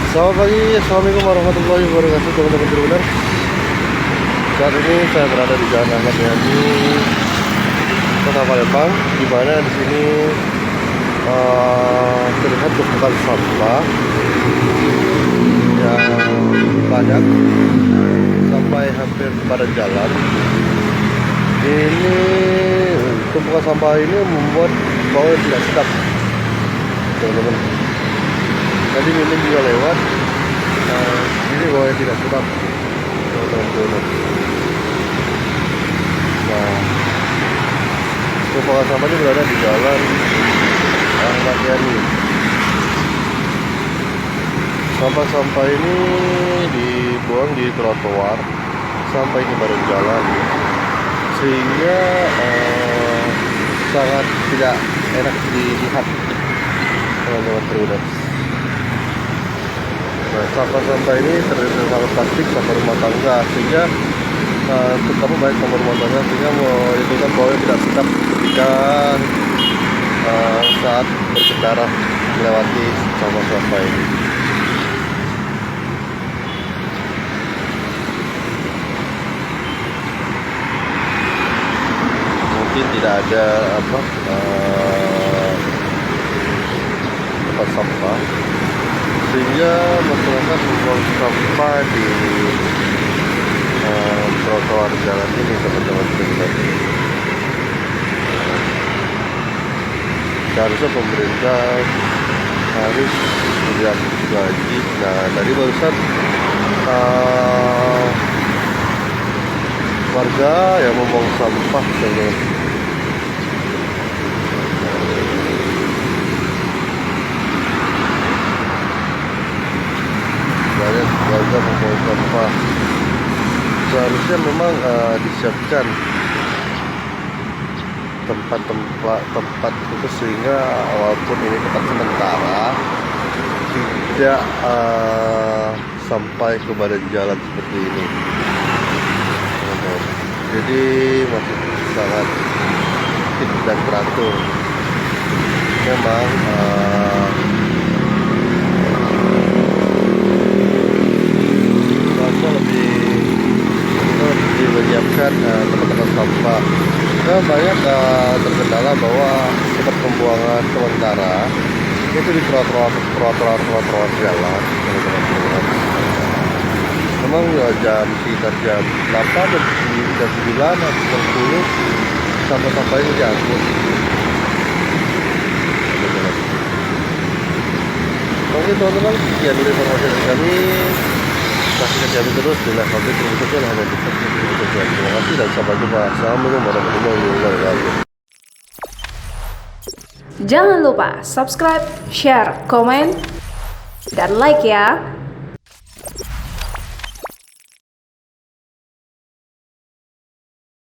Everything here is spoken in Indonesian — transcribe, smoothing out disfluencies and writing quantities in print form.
Selamat pagi, assalamualaikum warahmatullahi wabarakatuh, teman-teman Tribuners. Saat ini saya berada di Jalan Ahmad Yani, Kota Palembang, di mana di sini terlihat tumpukan sampah yang banyak sampai hampir pada jalan. Ini tumpukan sampah ini membuat bau yang tidak sedap, teman-teman. Tadi minim juga lewat, ini bau yang tidak sedap, teman-teman. Nah, tumpukan sampah ini berada di jalan Ahmad Yani. Sampah-sampah ini dibuang di trotoar sampai ke badan jalan, sehingga sangat tidak enak dilihat, teman-teman Tribuners. Nah, sampah-sampah ini terdiri dari sampah plastik, sampah rumah tangga, sehingga terutama baik sampah rumah tangga, sehingga menimbulkan bau yang tidak sedap ketika saat berkendara melewati sampah-sampah ini. Mungkin tidak ada tempat sampah, sehingga masyarakat membuang sampah di trotoar jalan ini, teman-teman. Seharusnya pemerintah harus melihat lagi. Nah, tadi barusan warga yang membuang sampah, teman-teman. Banyak warga membuang sampah. Seharusnya memang disiapkan tempat khusus, sehingga walaupun ini tempat sementara tidak sampai ke badan jalan seperti ini. Jadi masih sangat fit dan teratur. Memang lebih menyiapkan tempat-tempat sampah. Nah, banyak terkendala bahwa tempat pembuangan sementara itu di trotoar jalan, teman-teman. Memang ya sekitar jam 8 dan jam 9 atau 10 sampah-sampah ini diangkut. Oke, teman-teman, sekian dulu informasi dari kami. Saksikan kami terus di live update berikutnya hanya di Facebook. Terima kasih dan sampai jumpa. Assalamualaikum warahmatullahi wabarakatuh. Jangan lupa subscribe, share, komen, dan like ya.